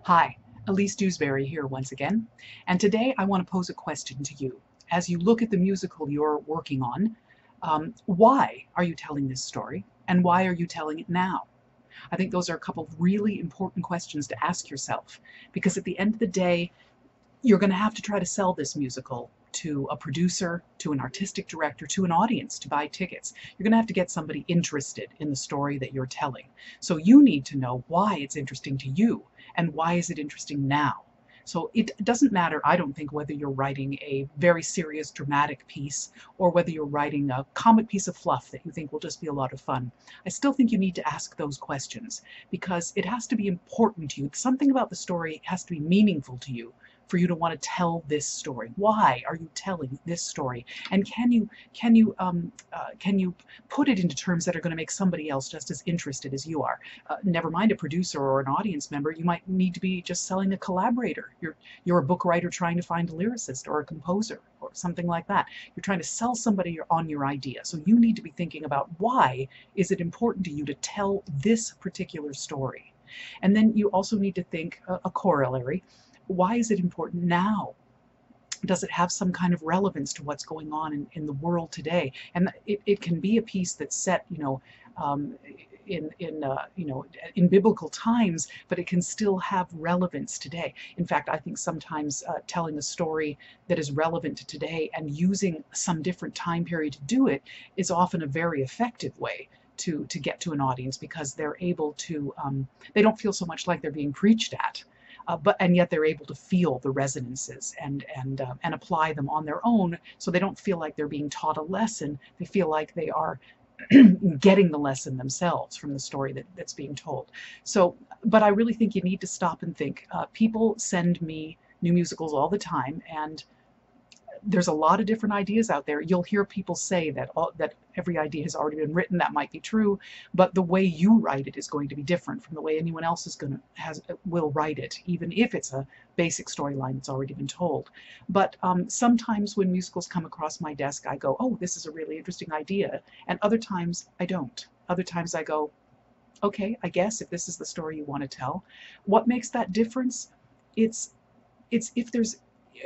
Hi, Elise Dewsberry here once again, and today I want to pose a question to you. As you look at the musical you're working on, why are you telling this story, and why are you telling it now? I think those are a couple of really important questions to ask yourself, because at the end of the day, you're going to have to try to sell this musical to a producer, to an artistic director, to an audience to buy tickets. You're going to have to get somebody interested in the story that you're telling. So you need to know why it's interesting to you and why is it interesting now. So it doesn't matter, I don't think, whether you're writing a very serious dramatic piece or whether you're writing a comic piece of fluff that you think will just be a lot of fun. I still think you need to ask those questions because it has to be important to you. Something about the story has to be meaningful to you for you to want to tell this story. Why are you telling this story? And can you put it into terms that are going to make somebody else just as interested as you are? Never mind a producer or an audience member. You might need to be just selling a collaborator. You're a book writer trying to find a lyricist or a composer or something like that. You're trying to sell somebody on your idea. So you need to be thinking about why is it important to you to tell this particular story? And then you also need to think a corollary. Why is it important now? Does it have some kind of relevance to what's going on in the world today? And it can be a piece that's set, in biblical times, but it can still have relevance today. In fact, I think sometimes telling a story that is relevant to today and using some different time period to do it is often a very effective way to get to an audience, because they're able to, they don't feel so much like they're being preached at. And yet they're able to feel the resonances and apply them on their own, so they don't feel like they're being taught a lesson. They feel like they are getting the lesson themselves from the story that's being told. So, but I really think you need to stop and think. People send me new musicals all the time, and there's a lot of different ideas out there. You'll hear people say that every idea has already been written. That might be true, but the way you write it is going to be different from the way anyone else will write it, even if it's a basic storyline that's already been told. But sometimes when musicals come across my desk, I go, "Oh, this is a really interesting idea," and other times I don't. Other times I go, "Okay, I guess if this is the story you want to tell." What makes that difference? It's if there's,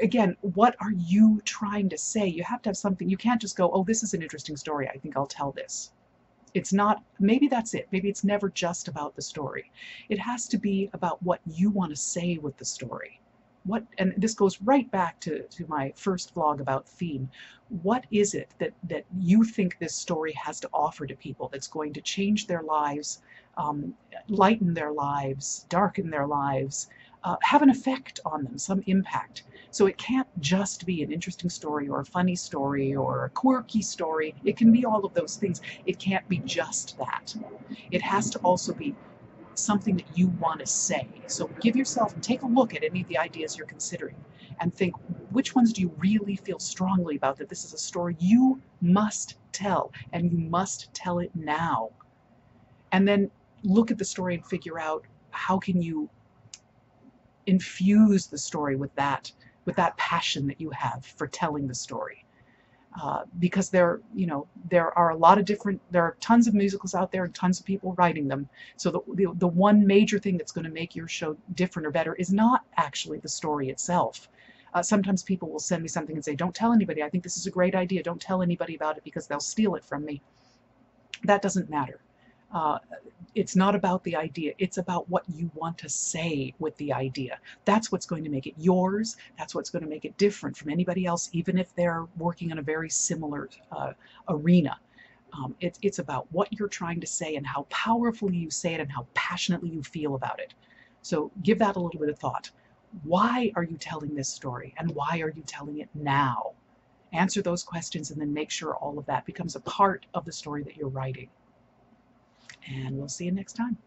again, what are you trying to say? You have to have something. You can't just go, "Oh, this is an interesting story, I think I'll tell this." It's not, maybe that's it. Maybe it's never just about the story. It has to be about what you want to say with the story. And this goes right back to my first vlog about theme. What is it that you think this story has to offer to people that's going to change their lives, lighten their lives, darken their lives, have an effect on them, some impact? So it can't just be an interesting story or a funny story or a quirky story. It can be all of those things. It can't be just that. It has to also be something that you want to say. So give yourself, take a look at any of the ideas you're considering and think, which ones do you really feel strongly about, that this is a story you must tell, and you must tell it now? And then look at the story and figure out how can you infuse the story with that passion that you have for telling the story. Because there are a lot of there are tons of musicals out there and tons of people writing them. So the one major thing that's going to make your show different or better is not actually the story itself. Sometimes people will send me something and say, "Don't tell anybody. I think this is a great idea. Don't tell anybody about it because they'll steal it from me." That doesn't matter. It's not about the idea. It's about what you want to say with the idea. That's what's going to make it yours. That's what's going to make it different from anybody else, even if they're working in a very similar arena. It's about what you're trying to say and how powerfully you say it and how passionately you feel about it. So give that a little bit of thought. Why are you telling this story, and why are you telling it now? Answer those questions and then make sure all of that becomes a part of the story that you're writing. And we'll see you next time.